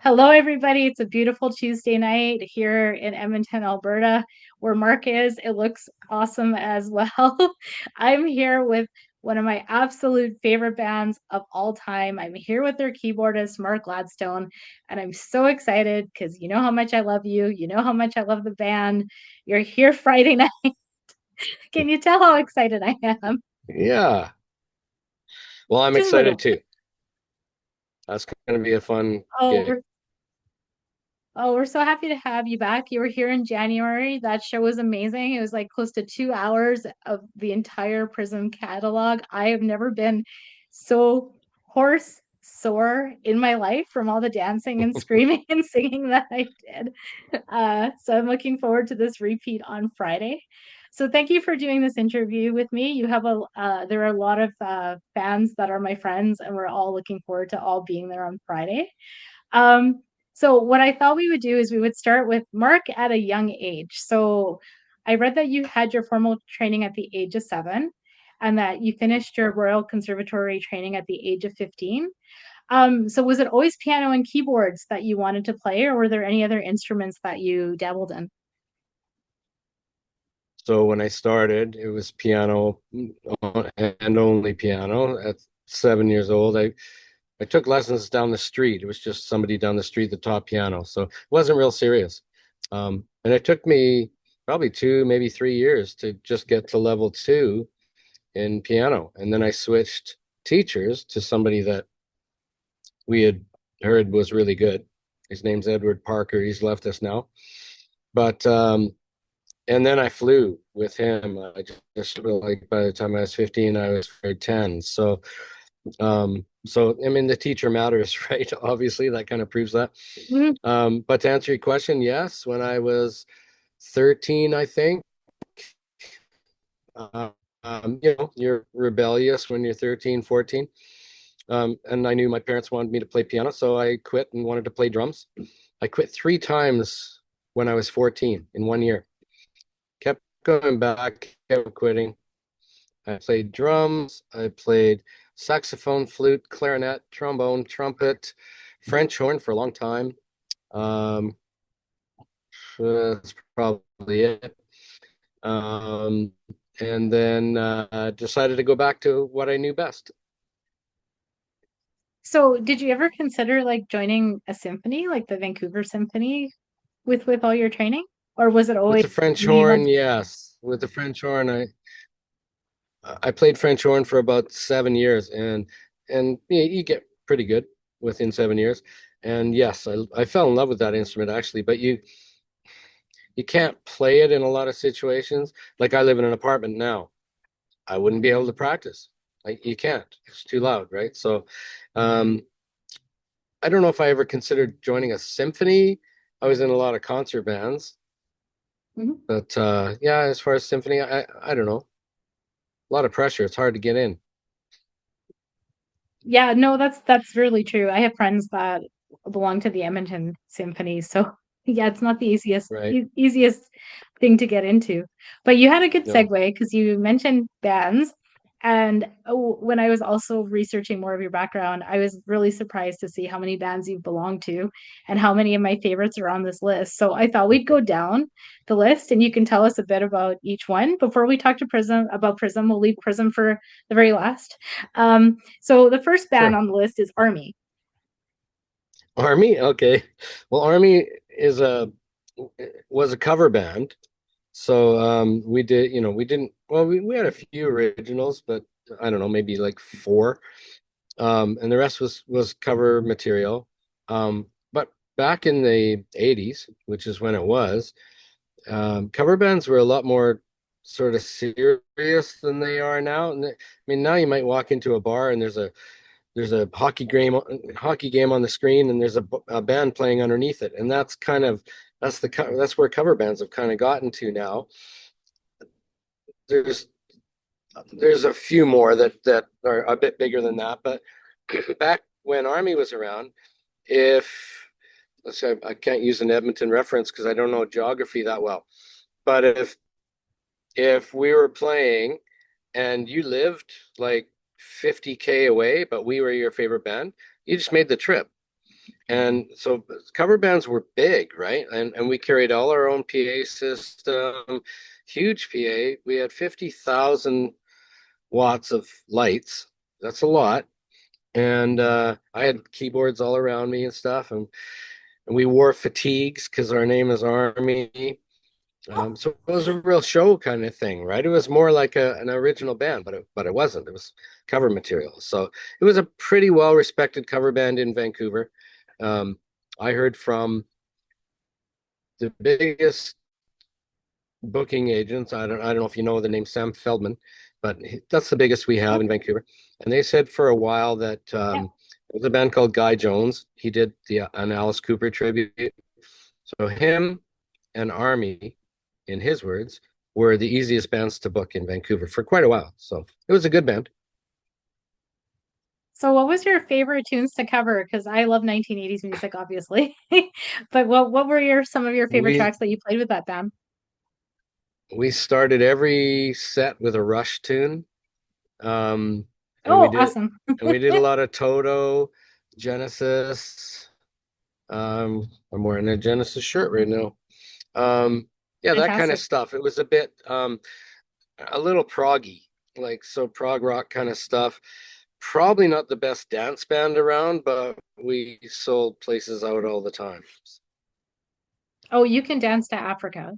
Hello, everybody. It's a beautiful Tuesday night here in Edmonton, Alberta, where Mark is. It looks awesome as well. I'm here with one of my absolute favorite bands of all time. I'm here with their keyboardist, Marc Gladstone, and I'm so excited because you know how much I love you. You know how much I love the band. You're here Friday night. Can you tell how excited I am? Yeah. Well, I'm Just a excited little. too. That's going to be a fun Oh, gig. we're so happy to have you back. You were here in January. That show was amazing. It was like close to 2 hours of the entire Prism catalog. I have never been so hoarse, sore in my life from all the dancing and screaming and singing that I did. So I'm looking forward to this repeat on Friday. So thank you for doing this interview with me. There are a lot of fans that are my friends, and we're all looking forward to all being there on Friday. Um, so what I thought we would do is we would start with Mark at a young age. So I read that you had your formal training at the age of 7 and that you finished your Royal Conservatory training at the age of 15. So was it always piano and keyboards that you wanted to play, or were there any other instruments that you dabbled in? So when I started, it was piano and only piano. At 7 years old, I took lessons down the street. It was just somebody down the street that taught piano. So it wasn't real serious. And it took me probably 2, maybe 3 years to just get to level 2 in piano. And then I switched teachers to somebody that we had heard was really good. His name's Edward Parker. He's left us now. But and then I flew with him. I just like by the time I was 15, I was grade 10. So I mean the teacher matters, right? Obviously, that kind of proves that. Mhm. But to answer your question, yes, when I was 13, I think, uh, you're rebellious when you're 13, 14. And I knew my parents wanted me to play piano, so I quit and wanted to play drums. I quit 3 times when I was 14 in one year. Kept going back, kept quitting. I played drums, I played saxophone, flute, clarinet, trombone, trumpet, French horn for a long time. Um, that's probably it. Um, and then decided to go back to what I knew best. So did you ever consider like joining a symphony, like the Vancouver Symphony with all your training? Or was it With always the French you want horn, yes. With the French horn, I played French horn for about 7 years, and you get pretty good within 7 years. And yes, I fell in love with that instrument actually, but you can't play it in a lot of situations. Like I live in an apartment now. I wouldn't be able to practice. Like you can't. It's too loud, right? So um I don't know if I ever considered joining a symphony. I was in a lot of concert bands, Mhm. but yeah, as far as symphony, I don't know. A lot of pressure. It's hard to get in. Yeah, no, that's really true. I have friends that belong to the Edmonton Symphony, so yeah, it's not the Right. easiest thing to get into. But you had a good No. segue because you mentioned bands, and when I was also researching more of your background, I was really surprised to see how many bands you've belonged to and how many of my favorites are on this list. So I thought we'd go down the list, and you can tell us a bit about each one. Before we talk to Prism, we'll leave Prism for the very last. So the first band Sure. on the list is Army. Army? Okay. Well, Army is a was a cover band. So we did, we didn't well we had a few originals, but I don't know, maybe like four. And the rest was cover material. But back in the 80s, which is when it was, cover bands were a lot more sort of serious than they are now. And I mean, now you might walk into a bar and there's a hockey game on the screen, and there's a band playing underneath it, and that's where cover bands have kind of gotten to now. There's there's a few more that are a bit bigger than that, but back when Army was around, if let's say I can't use an Edmonton reference because I don't know geography that well, but if we were playing and you lived like 50K away, but we were your favorite band, you just made the trip. And so cover bands were big, right? And we carried all our own PA system, huge PA. We had 50,000 watts of lights. That's a lot. And I had keyboards all around me and stuff. And we wore fatigues because our name is Army. So it was a real show kind of thing, right? It was more like an original band, but it wasn't. It was cover material. So it was a pretty well respected cover band in Vancouver. Um, I heard from the biggest booking agents. I don't know if you know the name Sam Feldman, but that's the biggest we have Yep. in Vancouver. And they said for a while that Yep. there was a band called Guy Jones. He did an Alice Cooper tribute. So him and Army, in his words, were the easiest bands to book in Vancouver for quite a while. So it was a good band. So what was your favorite tunes to cover? Because I love 1980s music, obviously. But what were your some of your favorite We tracks that you played with that band? we started every set with a Rush tune. Um, and we Oh, did awesome. and we did a lot of Toto, Genesis. I'm wearing a Genesis shirt right now. Um, yeah, that kind of Fantastic. stuff. It was a bit a little proggy, like so prog rock kind of stuff. Probably not the best dance band around, but we sold places out all the time. Oh, you can dance to Africa.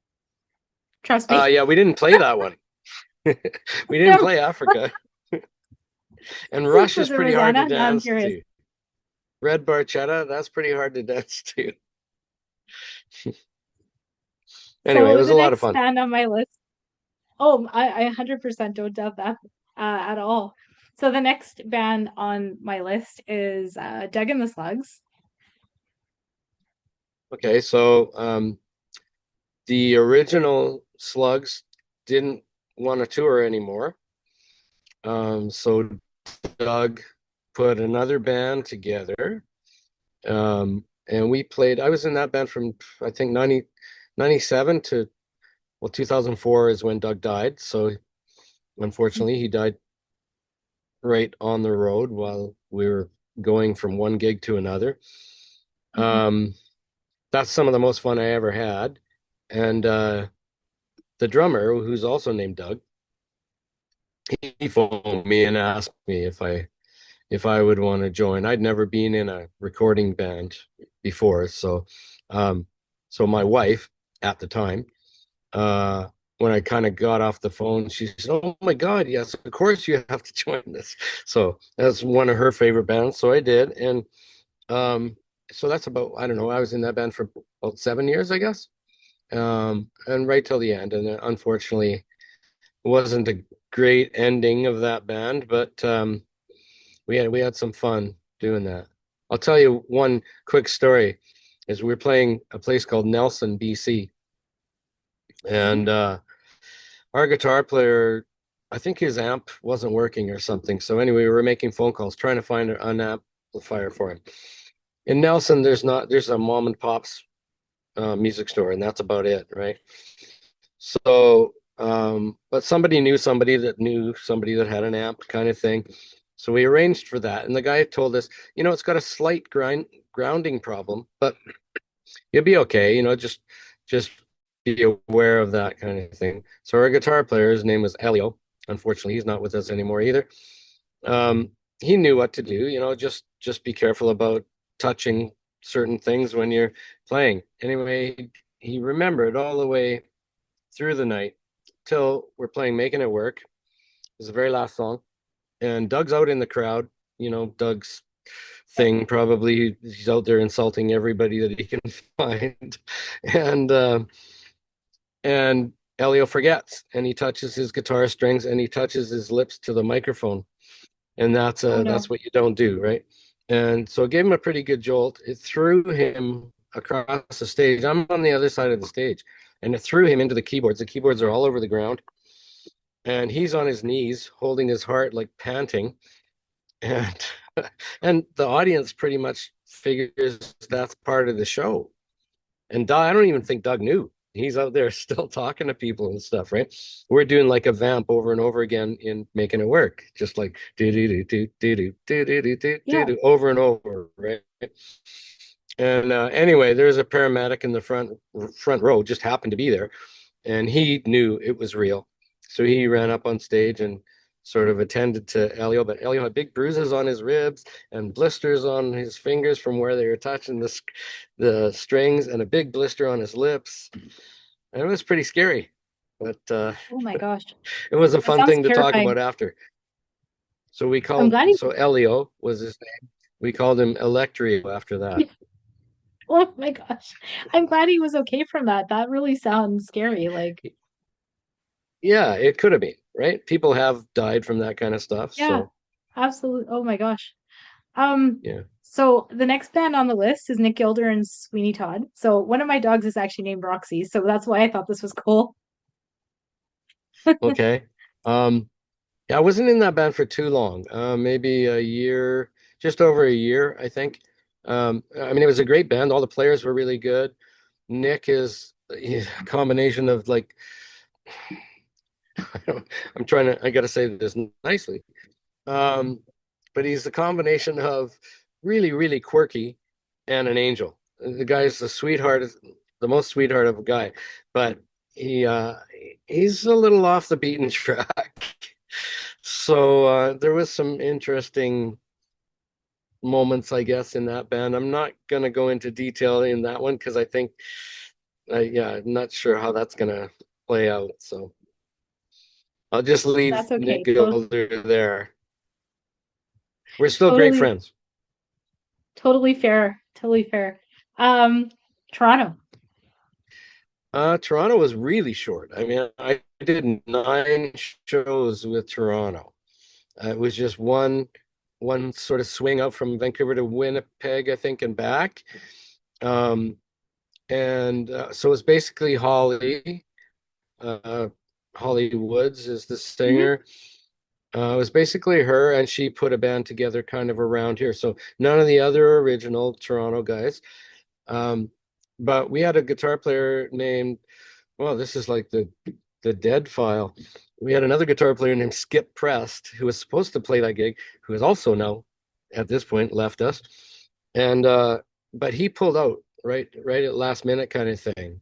Trust me. Yeah, we didn't play that one. We didn't No. play Africa. And Rush is Was it pretty hard to Rosanna? Now I'm dance curious. to. Red Barchetta, that's pretty hard to dance to. Anyway, it So was the a lot of next fun. band on my list. Oh, I 100% don't doubt that at all. So the next band on my list is Doug and the Slugs. Okay, so the original Slugs didn't want to tour anymore. So Doug put another band together. And we played, I was in that band from I think 97 to, well, 2004 is when Doug died. So unfortunately, he died right on the road while we were going from one gig to another. Mhm. Um, that's some of the most fun I ever had. And the drummer, who's also named Doug, he phoned me and asked me if I would want to join. I'd never been in a recording band before, um, so my wife at the time, uh, when I kind of got off the phone, she said, "Oh my God, yes, of course you have to join this." So that's one of her favorite bands. So I did, and um, so that's about, I don't know. I was in that band for about 7 years, I guess, and right till the end. And unfortunately, it wasn't a great ending of that band, but we had some fun doing that. I'll tell you one quick story. Is we were playing a place called Nelson, BC, Mhm. and our guitar player, I think his amp wasn't working or something. So anyway, we were making phone calls trying to find an amplifier for him. In Nelson, there's a mom and pop's music store, and that's about it, right? So, but somebody knew somebody that had an amp kind of thing. So we arranged for that. And the guy told us, it's got a slight grounding problem, but you'll be okay. Just be aware of that kind of thing. So our guitar player, his name was Elio. Unfortunately, he's not with us anymore either. Um, he knew what to do, just be careful about touching certain things when you're playing. Anyway, he remembered all the way through the night till we're playing Making It Work. It's the very last song. And Doug's out in the crowd, Doug's thing probably. He's out there insulting everybody that he can find. And and Elio forgets and he touches his guitar strings and he touches his lips to the microphone. And that's Oh that's no. what you don't do, right? And so it gave him a pretty good jolt. It threw him across the stage. I'm on the other side of the stage, and it threw him into the keyboards. The keyboards are all over the ground, and he's on his knees, holding his heart, like panting. And and the audience pretty much figures that's part of the show. And I don't even think Doug knew. He's out there still talking to people and stuff, right? We're doing like a vamp over and over again in Making It Work, just like do do do do do do do do do do Yeah. do over and over, right? And anyway, there's a paramedic in the front row, just happened to be there, and he knew it was real. So he ran up on stage and sort of attended to Elio, but Elio had big bruises on his ribs and blisters on his fingers from where they were touching the strings, and a big blister on his lips. And it was pretty scary, but Oh my gosh. it was a That fun sounds thing to talk terrifying. about after. So I'm glad he, so Elio was his name. We called him Electrio after that. oh my gosh. I'm glad he was okay from that. That really sounds scary. Like, Yeah, it could have been, right? People have died from that kind of stuff. yeah, So, absolutely. Oh my gosh. Um, yeah. so the next band on the list is Nick Gilder and Sweeney Todd. So one of my dogs is actually named Roxy, so that's why I thought this was cool. Okay. Um, yeah, I wasn't in that band for too long. Maybe a year, just over a year, I think. I mean, it was a great band. All the players were really good. Nick is he's a combination of like, I'm trying to, I gotta say this nicely. Um, but he's the combination of really, really quirky and an angel. The guy's the sweetheart, the most sweetheart of a guy, but he he's a little off the beaten track. So there was some interesting moments, I guess, in that band. I'm not gonna go into detail in that one because I think, yeah, I'm not sure how that's gonna play out. So I'll just leave That's okay. Nick Gilder there. We're still great Totally, friends. totally fair. Totally fair. Um, Toronto. Toronto was really short. I mean, I did 9 shows with Toronto. It was just one sort of swing out from Vancouver to Winnipeg, I think, and back. Um, and so it's basically Holly. Uh, Holly Woods is the Hmm. singer. It was basically her, and she put a band together kind of around here. So none of the other original Toronto guys. Um, but we had a guitar player named, well, this is like the dead file. We had another guitar player named Skip Prest who was supposed to play that gig, who has also now at this point left us. And but he pulled out right at last minute kind of thing.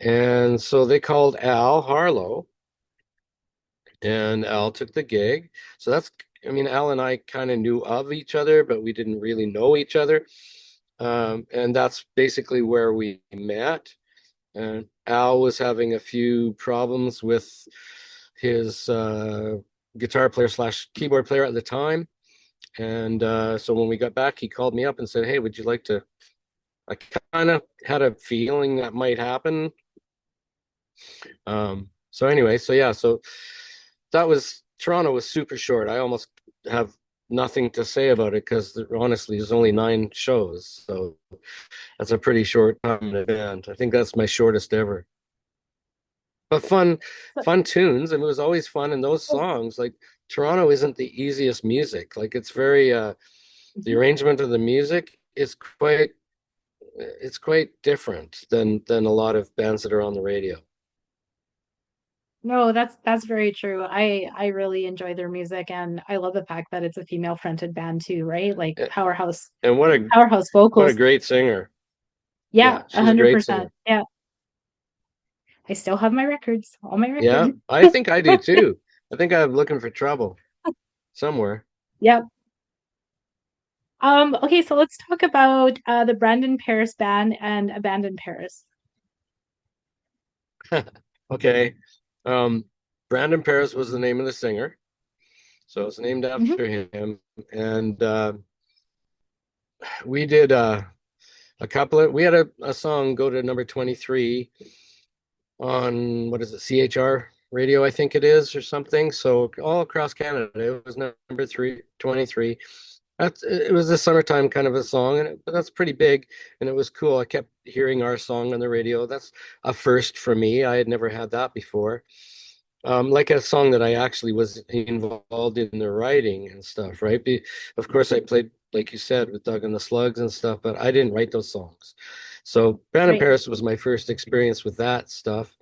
And so they called Al Harlow, and Al took the gig. So that's, I mean, Al and I kind of knew of each other, but we didn't really know each other. And that's basically where we met. And Al was having a few problems with his guitar player slash keyboard player at the time. And so when we got back, he called me up and said, "Hey, would you like to?" I kind of had a feeling that might happen. So anyway, so yeah, so that was Toronto was super short. I almost have nothing to say about it because honestly, there's only 9 shows, so that's a pretty short time in a band. I think that's my shortest ever. But fun tunes, and it was always fun. And those songs, like Toronto, isn't the easiest music. Like it's very the arrangement of the music is quite different than a lot of bands that are on the radio. No, that's very true. I really enjoy their music and I love the fact that it's a female fronted band too, right? Like And powerhouse what a vocals. great singer. Yeah, Yeah, a she's a hundred great percent. singer. Yeah. I still have my records, all my records. Yeah, I think I do too. I think I'm looking for trouble somewhere. Yep. Okay, so let's talk about the Brandon Paris band and Abandoned Paris. Okay. Um, Brandon Paris was the name of the singer, so it's named Hmm. after him. And we did we had a song go to number 23 on what is it, CHR radio, I think it is, or something. So all across Canada, it was number 23. It was a summertime kind of a song, but that's pretty big, and it was cool. I kept hearing our song on the radio. That's a first for me. I had never had that before. Like a song that I actually was involved in the writing and stuff, right? Of course, I played, like you said, with Doug and the Slugs and stuff, but I didn't write those songs. So Brandon Right. Paris was my first experience with that stuff.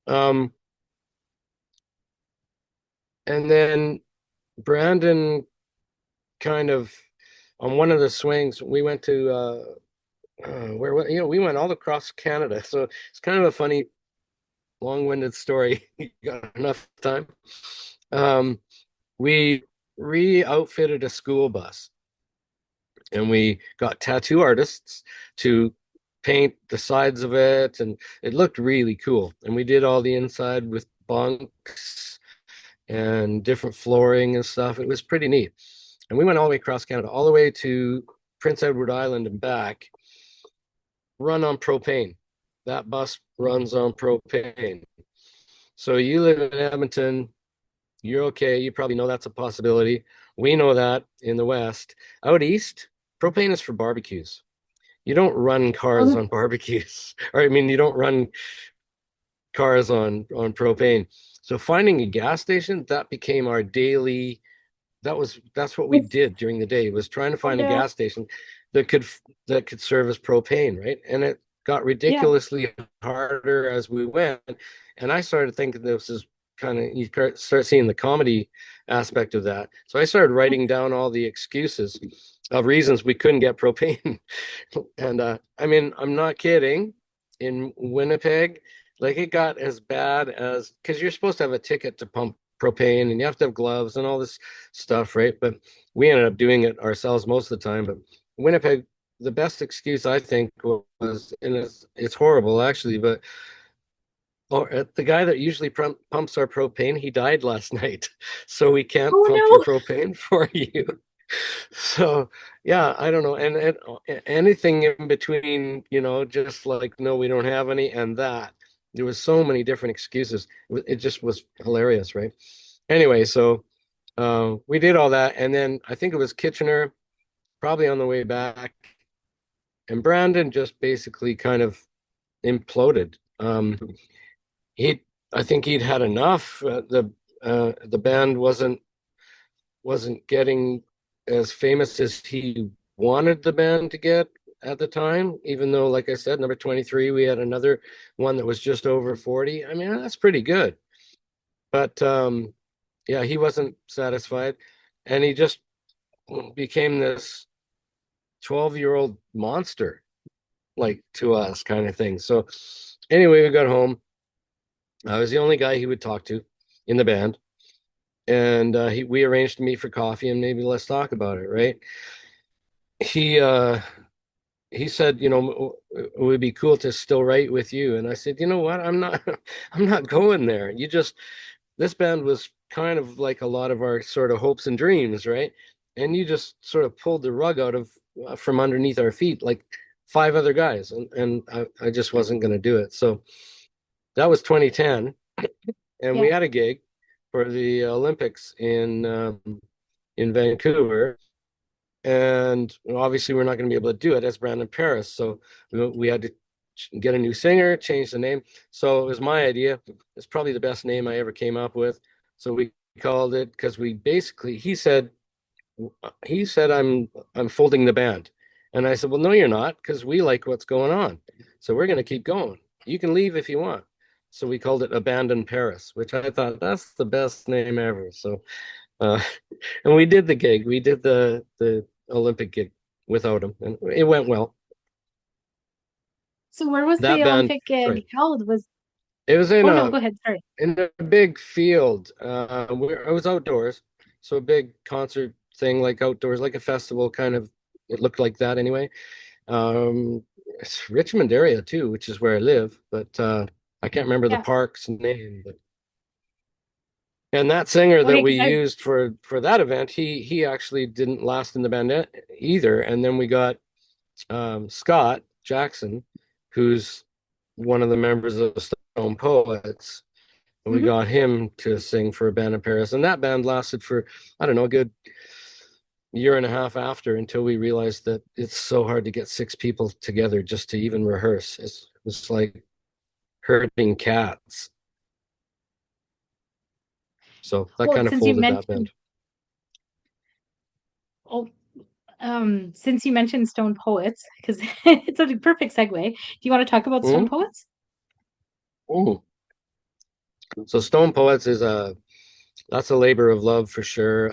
Um, and then Brandon kind of on one of the swings, we went to we went all across Canada. So it's kind of a funny, long-winded story. You got enough time? Um, we re-outfitted a school bus and we got tattoo artists to paint the sides of it, and it looked really cool. And we did all the inside with bunks and different flooring and stuff. It was pretty neat. And we went all the way across Canada, all the way to Prince Edward Island and back, run on propane. That bus runs on propane. So you live in Edmonton, you're okay. You probably know that's a possibility. We know that in the West. Out east, propane is for barbecues. You don't run cars Oh, on barbecues. Or I mean, you don't run cars on propane. So finding a gas station, that became our daily, that's what we did during the day, was trying to find a yeah, gas station that could that could service propane, right? And it got yeah. ridiculously harder as we went. And I started thinking this is kind of, you start seeing the comedy aspect of that. So I started writing down all the excuses of reasons we couldn't get propane. And I mean, I'm not kidding. In Winnipeg, like it got as bad as, because you're supposed to have a ticket to pump propane and you have to have gloves and all this stuff, right? But we ended up doing it ourselves most of the time. But Winnipeg, the best excuse I think was, and it's horrible actually, but the guy that usually pumps our propane, he died last night, so we can't Oh pump your no. propane for you. So yeah, I don't know, and anything in between, just like no, we don't have any, and that there was so many different excuses. It just was hilarious, right? Anyway, so we did all that, and then I think it was Kitchener, probably on the way back, and Brandon just basically kind of imploded. He, I think he'd had enough. The band wasn't getting as famous as he wanted the band to get at the time, even though, like I said, number 23, we had another one that was just over 40. I mean, that's pretty good. But yeah, he wasn't satisfied. And he just became this 12-year-old monster, like to us, kind of thing. So anyway, we got home. I was the only guy he would talk to in the band. And we arranged to meet for coffee and maybe let's talk about it, right? He uh, he said, it would be cool to still write with you. And I said, you know what? I'm not, I'm not going there. This band was kind of like a lot of our sort of hopes and dreams, right? And you just sort of pulled the rug out of from underneath our feet, like five other guys. And I just wasn't going to do it. So that was 2010. And we Yeah. had a gig for the Olympics in Vancouver. And obviously, we're not going to be able to do it as Brandon Paris. So we had to get a new singer, change the name. So it was my idea. It's probably the best name I ever came up with. So we called it, because we basically, he said I'm folding the band. And I said, well, no, you're not, because we like what's going on. So we're going to keep going. You can leave if you want. So we called it Abandon Paris, which I thought that's the best name ever. So uh, and we did the gig. We did the Olympic gig without him, and it went well. So where was That the band, Olympic sorry, gig held? Was it was Oh no, go ahead. Sorry. in a big field. It was outdoors, so a big concert thing, like outdoors, like a festival kind of. It looked like that anyway. It's Richmond area too, which is where I live, but I can't remember the Yeah. park's name. But and that singer that Okay, we because I used for that event, he actually didn't last in the band either. And then we got Scott Jackson, who's one of the members of Stone Poets. And we mhm. got him to sing for a band in Paris. And that band lasted for, I don't know, a good year and a half after, until we realized that it's so hard to get six people together just to even rehearse. It's like herding cats. So that Well, kind of since you folded that mentioned band. oh since you mentioned Stone Poets, because it's a perfect segue. Do you want to talk about Stone Mm-hmm. Poets? So Stone Poets is that's a labor of love for sure.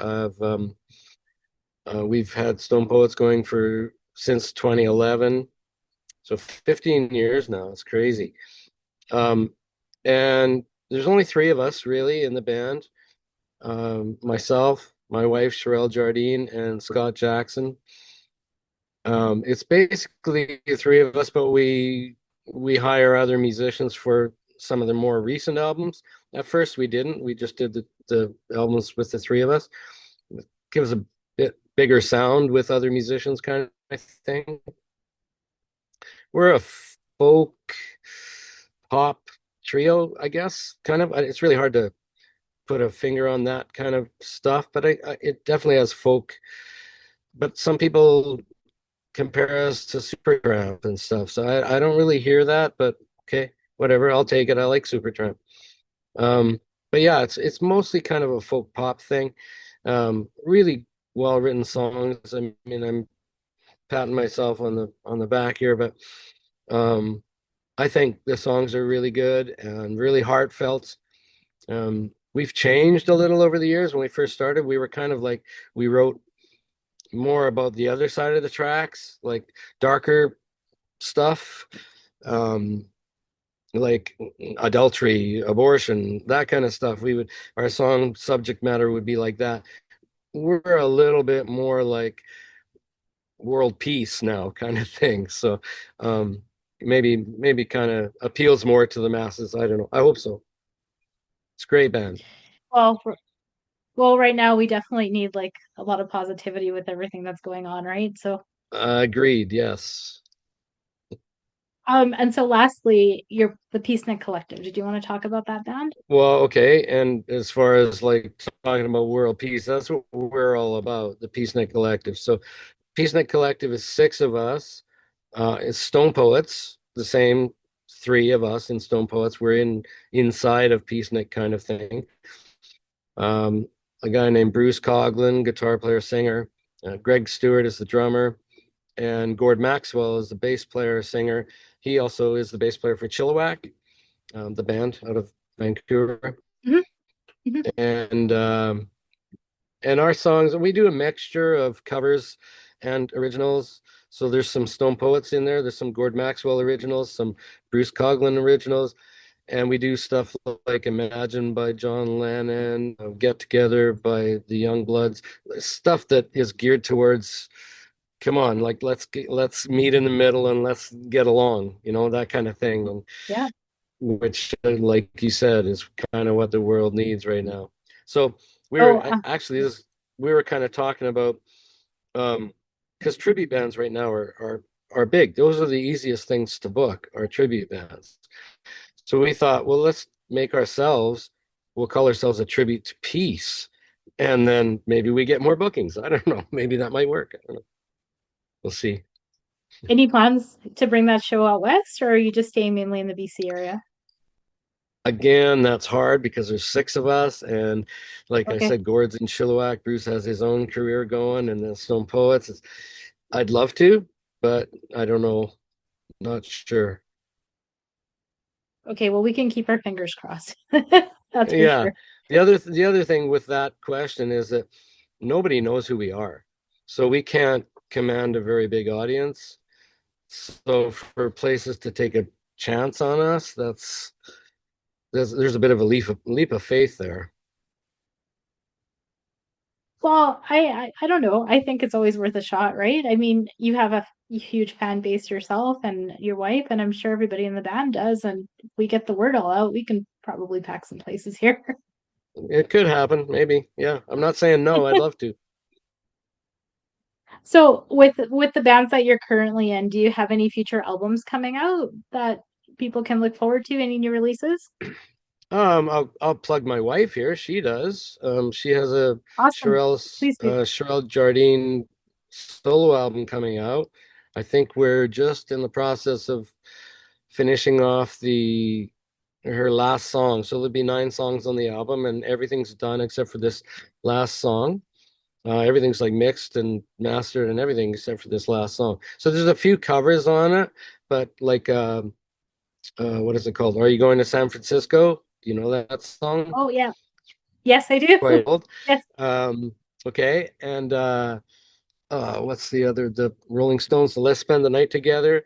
We've had Stone Poets going for since 2011. So 15 years now. It's crazy. Um, and there's only three of us really in the band. Myself, my wife, Sherelle Jardine, and Scott Jackson. It's basically the three of us, but we hire other musicians for some of the more recent albums. At first, we didn't. We just did the albums with the three of us. It gives a bit bigger sound with other musicians, kind of thing. We're a folk pop trio, I guess. Kind of. It's really hard to put a finger on that kind of stuff, but it definitely has folk. But some people compare us to Supertramp and stuff. So I don't really hear that, but okay, whatever. I'll take it. I like Supertramp. Um, but yeah, it's mostly kind of a folk pop thing. Really well written songs. I mean, I'm patting myself on the back here, but um, I think the songs are really good and really heartfelt. We've changed a little over the years. When we first started, we were kind of like we wrote more about the other side of the tracks, like darker stuff, um, like adultery, abortion, that kind of stuff. Our song subject matter would be like that. We're a little bit more like world peace now, kind of thing. So um, maybe kind of appeals more to the masses. I don't know. I hope so. It's a great band. Well, well, right now we definitely need like a lot of positivity with everything that's going on, right? So, Agreed. Yes. and so lastly, you're the Peacenik Collective. Did you want to talk about that band? Well, okay. And as far as like talking about world peace, that's what we're all about, the Peacenik Collective. So Peacenik Collective is six of us. It's Stone Poets, the same three of us in Stone Poets. We're inside of Peacenik kind of thing. Um, a guy named Bruce Coughlin, guitar player, singer. Greg Stewart is the drummer, and Gord Maxwell is the bass player, singer. He also is the bass player for Chilliwack, the band out of Vancouver. Hmm. Hmm. And our songs, we do a mixture of covers and originals. So there's some Stone Poets in there. There's some Gord Maxwell originals, some Bruce Coughlin originals, and we do stuff like Imagine by John Lennon, Get Together by the Youngbloods, stuff that is geared towards, come on, like let's meet in the middle and let's get along, that kind of thing. And Yeah. which, like you said, is kind of what the world needs right now. So Oh, actually this we were kind of talking about because tribute bands right now are big. Those are the easiest things to book, are tribute bands. So we thought, well, we'll call ourselves a tribute to peace, and then maybe we get more bookings. I don't know. Maybe that might work. I don't know. We'll see. any plans to bring that show out west, or are you just staying mainly in the BC area? Again, that's hard because there's six of us, and like I Okay. said, Gord's in Chilliwack. Bruce has his own career going, and the Stone Poets. I'd love to, but I don't know. Not sure. Okay, well, we can keep our fingers crossed. That's for Yeah. sure. The other thing with that question is that nobody knows who we are. So we can't command a very big audience. So for places to take a chance on us, there's a bit of a leap of faith there. Well, I don't know. I think it's always worth a shot, right? I mean, you have a huge fan base yourself and your wife, and I'm sure everybody in the band does. And if we get the word all out, we can probably pack some places here. It could happen, maybe. Yeah. I'm not saying no, I'd love to. So with the bands that you're currently in, do you have any future albums coming out that people can look forward to? Any new releases? I'll plug my wife here. She does. She has a Awesome. Please do. Sherelle Jardine solo album coming out. I think we're just in the process of finishing off the her last song. So there'll be 9 songs on the album, and everything's done except for this last song. Everything's like mixed and mastered and everything except for this last song. So there's a few covers on it, but like what is it called? Are You Going to San Francisco? Do you know that song? Oh yeah. Yes, I do. Quite old. Yes. Okay, and what's the Rolling Stones? So Let's Spend the Night Together.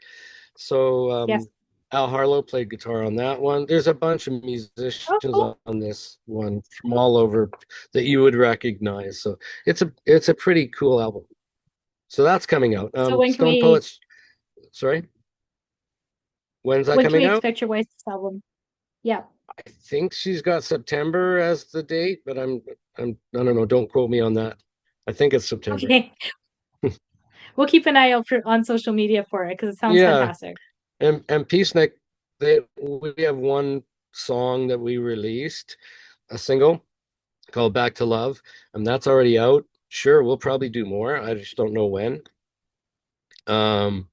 So Yes. Al Harlow played guitar on that one. There's a bunch of Oh, musicians cool. on this one from all over that you would recognize. So it's a pretty cool album. So that's coming out. So when can Stone we Poets, sorry, when's that when can coming we out? expect your wife's album? Yeah. I think she's got September as the date, but I don't know, don't quote me on that. I think it's September. Okay. We'll keep an eye out on social media for it because it sounds Yeah, fantastic. and Peacenik, we have one song that we released, a single called Back to Love, and that's already out. Sure, we'll probably do more. I just don't know when. Um,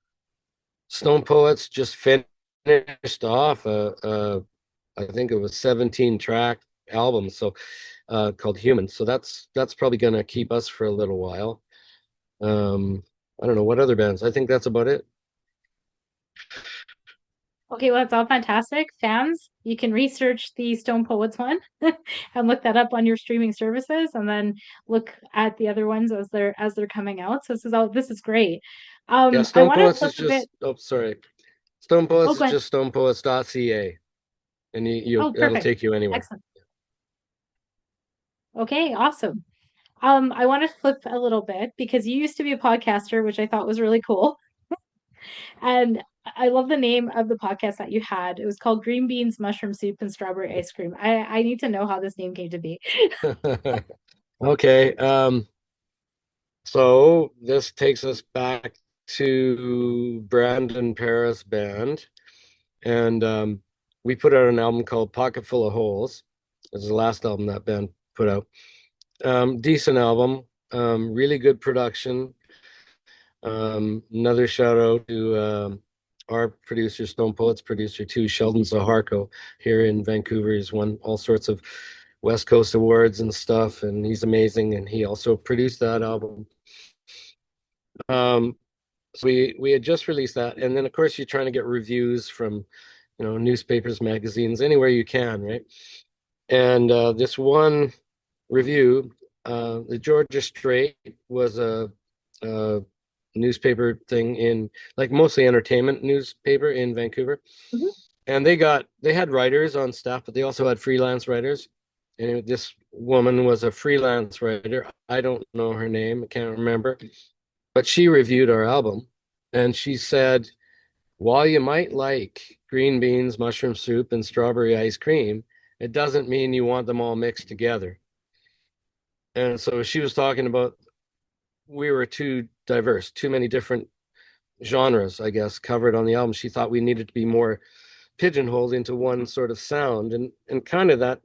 Stone Poets just finished off I think it was 17 track album, so called Human. So that's probably gonna keep us for a little while. Um, I don't know what other bands. I think that's about it. Okay, well, that's all fantastic. Fans, you can research the Stone Poets one and look that up on your streaming services, and then look at the other ones as they're coming out. So this is great. Yeah, I Stone want to Poets flip is a bit. just sorry. Stone Poets Oh, is go ahead. just stonepoets.ca and Oh, that'll perfect. take you anywhere. Excellent. Okay, awesome. I want to flip a little bit because you used to be a podcaster, which I thought was really cool. And I love the name of the podcast that you had. It was called Green Beans, Mushroom Soup, and Strawberry Ice Cream. I need to know how this name came to be. Okay. So this takes us back to Brandon Paris Band. And we put out an album called Pocket Full of Holes. This is the last album that band put out. Decent album, really good production. Another shout out to our producer, Stone Poets producer too, Sheldon Zaharko here in Vancouver. He's won all sorts of West Coast awards and stuff, and he's amazing. And he also produced that album. Um, so we had just released that, and then of course you're trying to get reviews from, newspapers, magazines, anywhere you can, right? And this one review, the Georgia Straight was a newspaper thing in, like, mostly entertainment newspaper in Vancouver, Mhm. and they had writers on staff, but they also had freelance writers. And this woman was a freelance writer. I don't know her name, I can't remember, but she reviewed our album, and she said, while you might like green beans, mushroom soup, and strawberry ice cream, it doesn't mean you want them all mixed together. And so she was talking about, we were too diverse, too many different genres, I guess, covered on the album. She thought we needed to be more pigeonholed into one sort of sound, and kind of that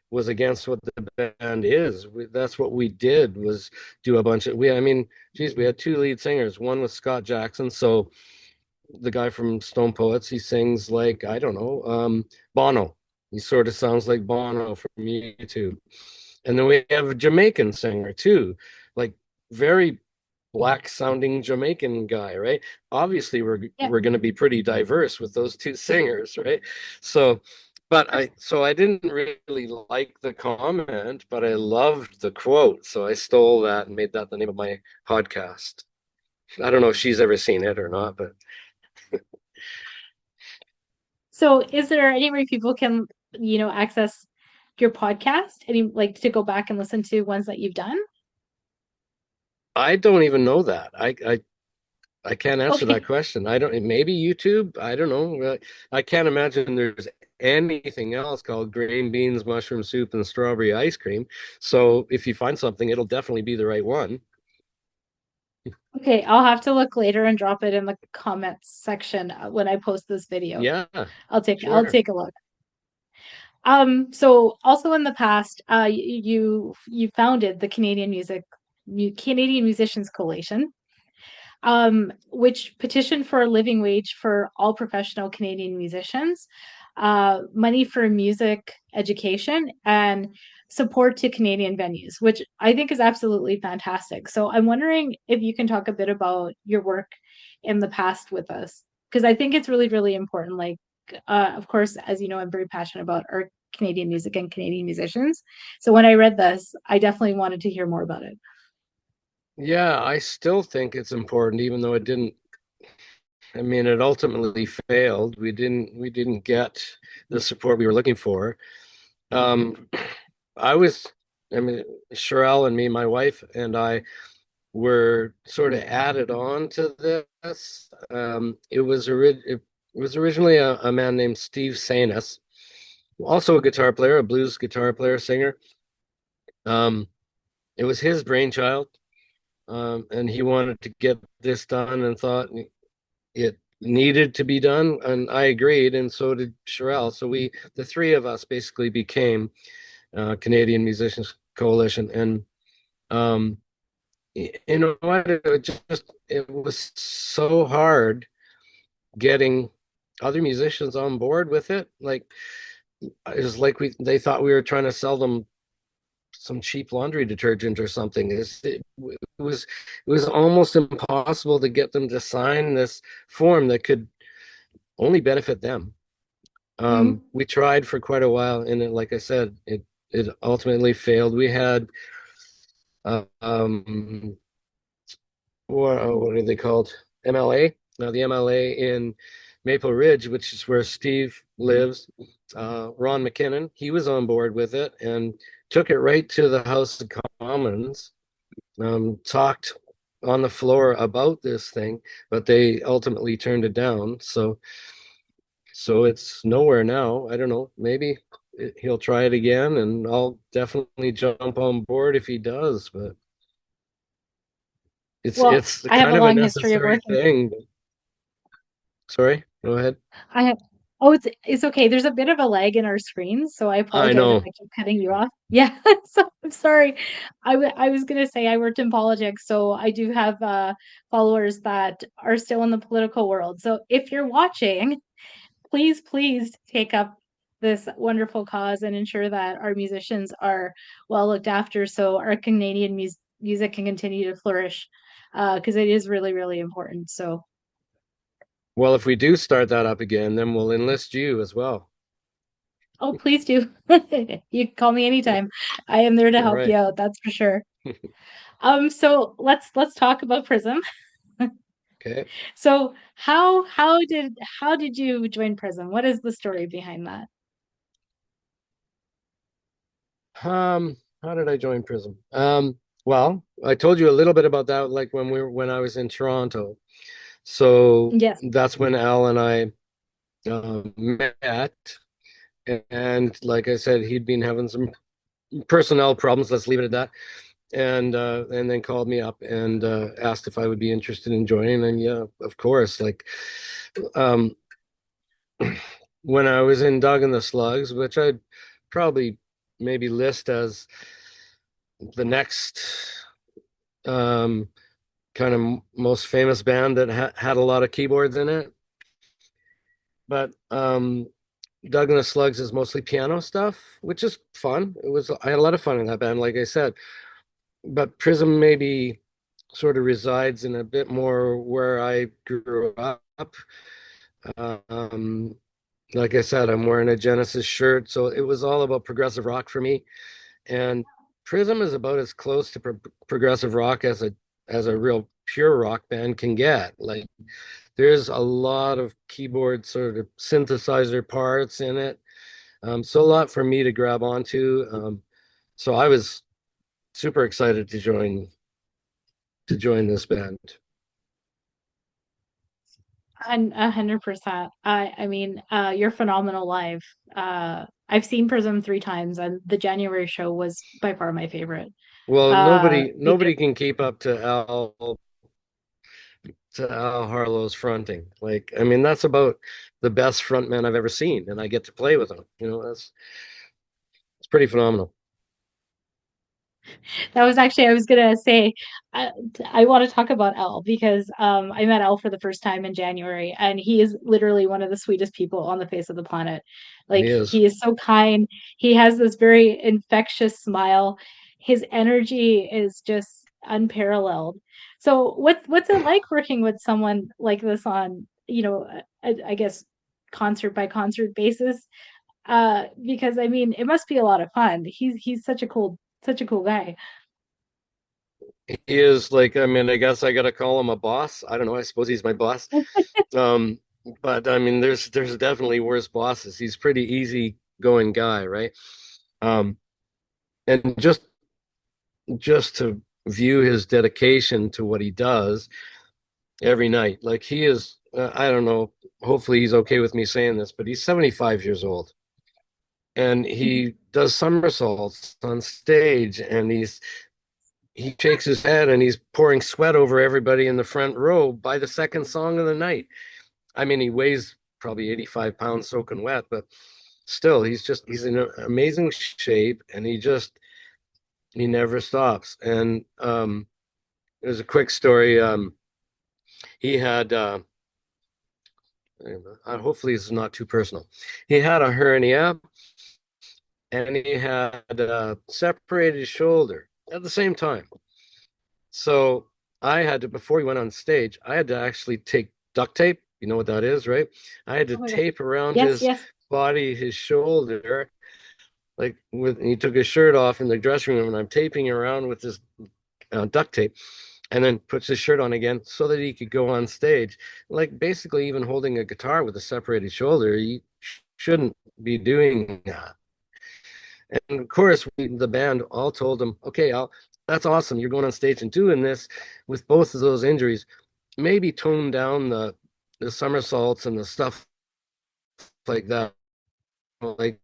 was against what the band is. That's what we did, was do a bunch of I mean, geez, we had two lead singers. One was Scott Jackson, so the guy from Stone Poets, he sings like, I don't know, Bono. He sort of sounds like Bono from U2. And then we have a Jamaican singer too, like very black sounding Jamaican guy, right? Obviously, Yeah, we're going to be pretty diverse with those two singers, right? So, but I didn't really like the comment, but I loved the quote, so I stole that and made that the name of my podcast. I don't know if she's ever seen it or not, but so, is there any way people can, access your podcast? Any like to go back and listen to ones that you've done? I don't even know that. I can't answer that Okay. question. I don't, maybe YouTube. I don't know. I can't imagine there's anything else called green beans, mushroom soup, and strawberry ice cream. So if you find something, it'll definitely be the right one. Okay, I'll have to look later and drop it in the comments section when I post this video. Yeah, I'll sure. take a look. So also in the past, you founded the Canadian Musicians Coalition, which petitioned for a living wage for all professional Canadian musicians, money for music education, and support to Canadian venues, which I think is absolutely fantastic. So I'm wondering if you can talk a bit about your work in the past with us, because I think it's really, really important. Like, of course, as you know, I'm very passionate about our Canadian music and Canadian musicians. So when I read this, I definitely wanted to hear more about it. Yeah, I still think it's important, even though it didn't I mean, it ultimately failed. We didn't get the support we were looking for. Um, I was, I mean, Sherelle and me, my wife and I were sort of added on to this. It was originally a man named Steve Sanis, also a guitar player, a blues guitar player, singer. Um, it was his brainchild, and he wanted to get this done and thought it needed to be done, and I agreed, and so did Sherelle. So the three of us, basically became Canadian Musicians Coalition, and um, you know what? It was so hard getting other musicians on board with it. Like it was like they thought we were trying to sell them some cheap laundry detergent or something. It was almost impossible to get them to sign this form that could only benefit them. Mhm. We tried for quite a while, and like I said, it ultimately failed. We had um, what are they called? MLA. Now the MLA in Maple Ridge, which is where Steve lives, Ron McKinnon, he was on board with it and took it right to the House of Commons, talked on the floor about this thing, but they ultimately turned it down. So it's nowhere now. I don't know. Maybe he'll try it again, and I'll definitely jump on board if he does. But Well, it's I have kind a of a long history of necessary working. thing. Sorry, go ahead. I have, oh, it's okay. There's a bit of a lag in our screens, so I I apologize if know. I keep cutting you off. Yeah, so I'm sorry. I was gonna say I worked in politics, so I do have followers that are still in the political world. So if you're watching, please take up this wonderful cause and ensure that our musicians are well looked after, so our Canadian music can continue to flourish, because it is really important. So. Well, if we do start that up again, then we'll enlist you as well. Oh, please do. You can call me anytime. I am there to All help you right. out, that's for sure. So let's talk about Prism. Okay. So how did you join Prism? What is the story behind that? How did I join Prism? Well, I told you a little bit about that, like when I was in Toronto. So Yes. that's when Al and I met, and like I said, he'd been having some personnel problems. Let's leave it at that. And then called me up and asked if I would be interested in joining. And yeah, of course. Like um, when I was in Dog and the Slugs, which I'd probably maybe list as the next um, kind of most famous band that had a lot of keyboards in it. But Doug and the Slugs is mostly piano stuff, which is fun. I had a lot of fun in that band, like I said. But Prism maybe sort of resides in a bit more where I grew up. Um, like I said, I'm wearing a Genesis shirt, so it was all about progressive rock for me. And Prism is about as close to progressive rock as a real pure rock band can get. Like there's a lot of keyboard sort of synthesizer parts in it. So a lot for me to grab onto. So I was super excited to join this band. And 100%. I mean, you're phenomenal live. I've seen Prism 3 times, and the January show was by far my favorite. Well, Because nobody can keep up to Al Harlow's fronting. Like, I mean, that's about the best frontman I've ever seen, and I get to play with him. You know, that's it's pretty phenomenal. that was actually, I was gonna say, I, I want to talk about Elle because I met Elle for the first time in January, and he is literally one of the sweetest people on the face of the planet. He Like, is. he is so kind. He has this very infectious smile. His energy is just unparalleled. So, what's it like working with someone like this on, I guess concert by concert basis? Because I mean, it must be a lot of fun. He's such a cool guy. he is like, I mean, I guess I gotta call him a boss. I don't know. I suppose he's my boss. Um, but I mean, there's definitely worse bosses. He's pretty easy going guy, right? Um, and just to view his dedication to what he does every night, like he is, I don't know. Hopefully, he's okay with me saying this, but he's 75 years old, and Mhm. he does somersaults on stage, and he shakes his head, and he's pouring sweat over everybody in the front row by the second song of the night. I mean, he weighs probably 85 pounds soaking wet, but still, he's in amazing shape, and he never stops. And there's a quick story. He had hopefully it's not too personal. He had a hernia, and he had a separated shoulder at the same time. So I had to, before he went on stage, I had to actually take duct tape. You know what that is, right? I had to Oh my God. tape around Yes, his yes. body, his shoulder, like with, he took his shirt off in the dressing room, and I'm taping around with this duct tape, and then puts his shirt on again so that he could go on stage. Like basically, even holding a guitar with a separated shoulder, you shouldn't be doing that. And of course, the band all told him, "Okay, Al, that's awesome. You're going on stage and doing this with both of those injuries. Maybe tone down the somersaults and the stuff like that. Like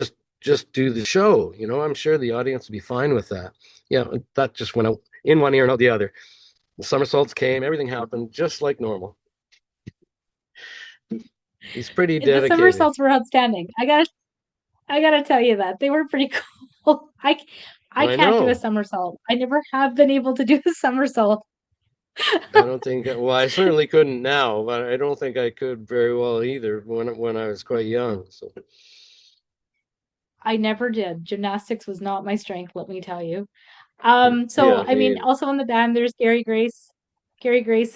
just just do the show. You know, I'm sure the audience would be fine with that." Yeah, that just went out in one ear and out the other. The somersaults came, everything happened just like normal. He's pretty The dedicated. somersaults were outstanding. I gotta tell you that they were pretty cool. I I can't do a know. somersault. I never have been able to do a somersault. I don't think, well, I certainly couldn't now, but I don't think I could very well either when I was quite young. So, I never did. Gymnastics was not my strength, let me tell you. So yeah, I me mean, either. also in the band, there's Gary Grace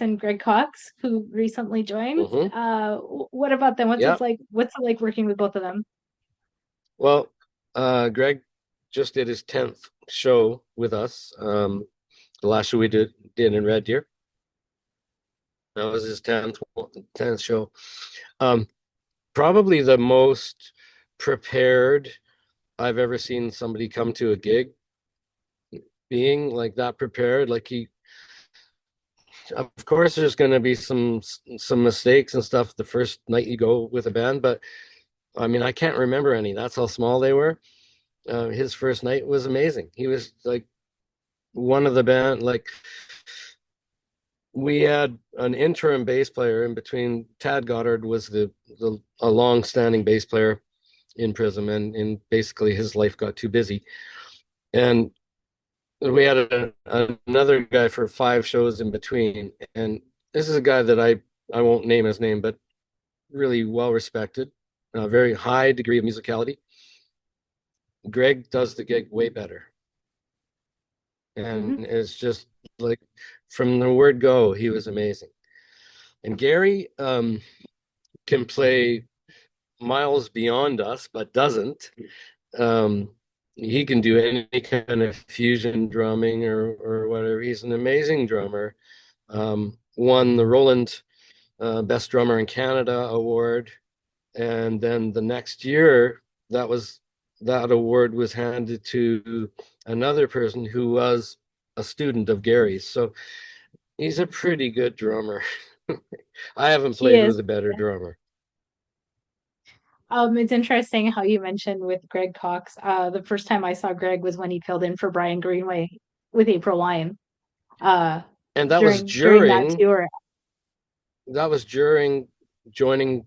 and Greg Cox, who recently joined. Hmm. What about them? What's Yeah. it like? What's it like working with both of them? Well, Greg just did his 10th show with us. The last show we did in Red Deer. That was his 10th show. Um, Probably the most prepared I've ever seen somebody come to a gig, being like that prepared. Like he, of course, there's going to be some mistakes and stuff the first night you go with a band, but I mean, I can't remember any. That's how small they were. His first night was amazing. He was like one of the band. Like we had an interim bass player in between. Tad Goddard was the a long-standing bass player in Prism, and basically his life got too busy, and we had another guy for 5 shows in between. And this is a guy that I won't name his name, but really well respected, a very high degree of musicality. Greg does the gig way better, and Hmm. it's just like from the word go, he was amazing. And Gary can play miles beyond us, but doesn't. Um, he can do any kind of fusion drumming or whatever. He's an amazing drummer. Won the Roland Best Drummer in Canada award, and then the next year that award was handed to another person who was a student of Gary's. So he's a pretty good drummer. I haven't He played is. with a better drummer. It's interesting how you mentioned with Greg Cox. The first time I saw Greg was when he filled in for Brian Greenway with April Wine. Uh, And during that tour. that was during joining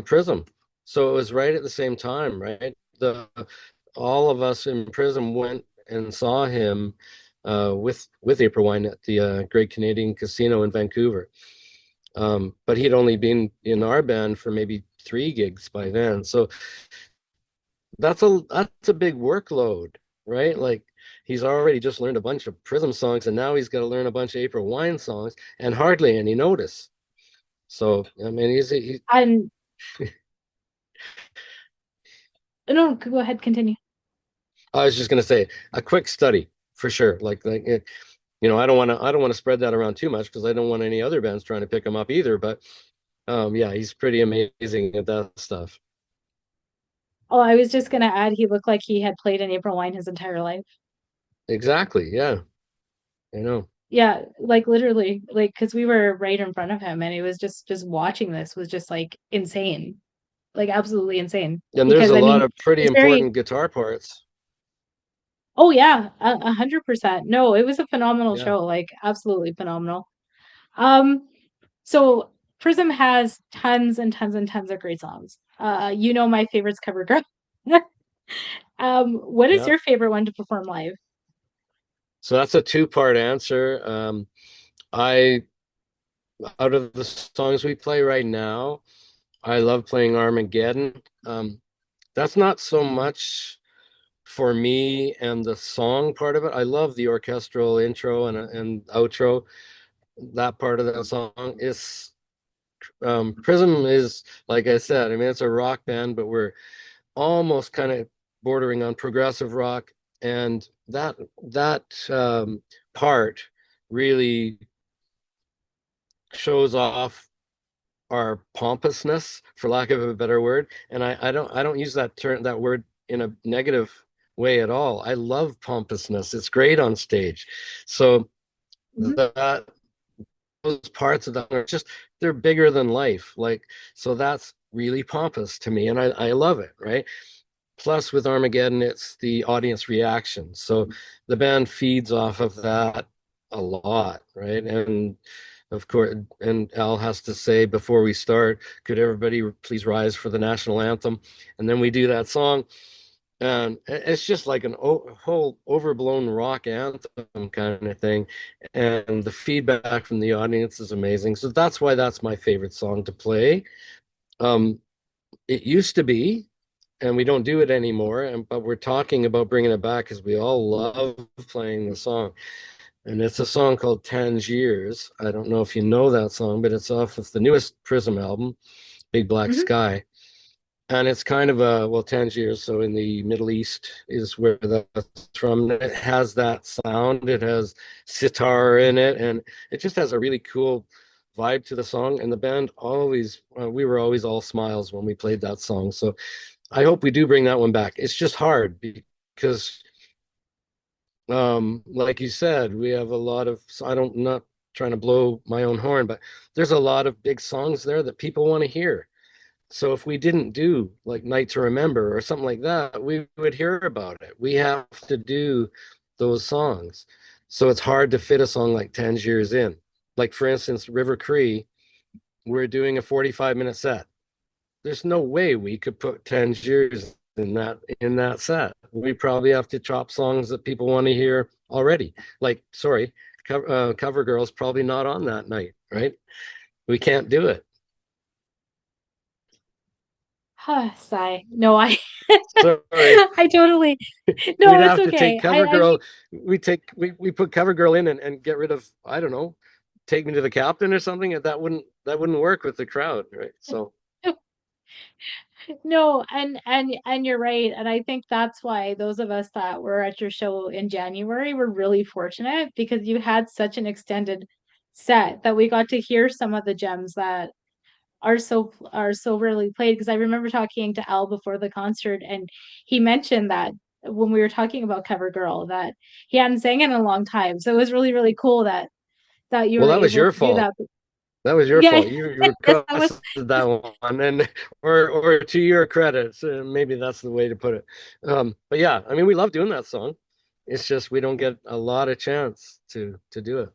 Prism. So it was right at the same time, right? The All of us in Prism went and saw him with April Wine at the Great Canadian Casino in Vancouver. But he'd only been in our band for maybe 3 gigs by then. So that's a big workload, right? Like he's already just learned a bunch of Prism songs, and now he's got to learn a bunch of April Wine songs, and hardly any notice. So I mean, And no, go ahead, continue. I was just gonna say a quick study for sure. Like I don't want to spread that around too much because I don't want any other bands trying to pick him up either. But yeah, he's pretty amazing at that stuff. Oh, I was just gonna add he looked like he had played in April Wine his entire life. Exactly. Yeah, I know. Yeah, like literally, like because we were right in front of him, and it was just watching this was just like insane, like absolutely insane. And there's Because a I lot mean, of pretty he's very, important guitar parts. oh yeah, 100%. No, it was a phenomenal Yeah. show, like absolutely phenomenal. Um, so Prism has tons and tons and tons of great songs. My favorite's Cover Girl. What is Yeah. your favorite one to perform live? So that's a two-part answer. I Out of the songs we play right now, I love playing Armageddon. That's not so much for me and the song part of it. I love the orchestral intro and outro. That part of the song is Prism is like I said. I mean, it's a rock band, but we're almost kind of bordering on progressive rock, and that part really shows off our pompousness, for lack of a better word. And I don't use that word in a negative way at all. I love pompousness. It's great on stage. So Mhm. that those parts of that are just they're bigger than life. Like so that's really pompous to me, and I love it, right? Plus, with Armageddon, it's the audience reaction. So the band feeds off of that a lot, right? And of course, and Al has to say before we start, could everybody please rise for the national anthem? And then we do that song. And it's just like an whole overblown rock anthem kind of thing. And the feedback from the audience is amazing. So that's why that's my favorite song to play. Um, it used to be, and we don't do it anymore. But we're talking about bringing it back because we all love playing the song. And it's a song called Tangiers. I don't know if you know that song, but it's off of the newest Prism album, Big Black Mhm. Sky. And it's kind of Tangiers, so in the Middle East is where that's from. It has that sound, it has sitar in it, and it just has a really cool vibe to the song. And the band always, we were always all smiles when we played that song. So I hope we do bring that one back. It's just hard because, like you said, we have a lot of, so I don't, not trying to blow my own horn, but there's a lot of big songs there that people want to hear. So if we didn't do like Night to Remember or something like that, we would hear about it. We have to do those songs. So it's hard to fit a song like Tangiers in. Like for instance, River Cree, we're doing a 45-minute set. There's no way we could put Tangiers in that set. We probably have to chop songs that people want to hear already. Like, sorry, Cover Girl's probably not on that night, right? We can't do it. Sigh. No, I Sorry. I totally no, We'd it's have to take okay. I mean, CoverGirl. We put CoverGirl in and get rid of I don't know, Take Me to the Captain or something. And that wouldn't work with the crowd, right? So no, and you're right. And I think that's why those of us that were at your show in January were really fortunate because you had such an extended set that we got to hear some of the gems that are so rarely played. Because I remember talking to Al before the concert, and he mentioned that when we were talking about Cover Girl that he hadn't sang in a long time. So it was really, really cool that you well, were that was able your to do fault. that. But That was your yeah, fault. You that was requested that one, and or to your credit, so maybe that's the way to put it. But yeah, I mean, we love doing that song. It's just we don't get a lot of chance to do it.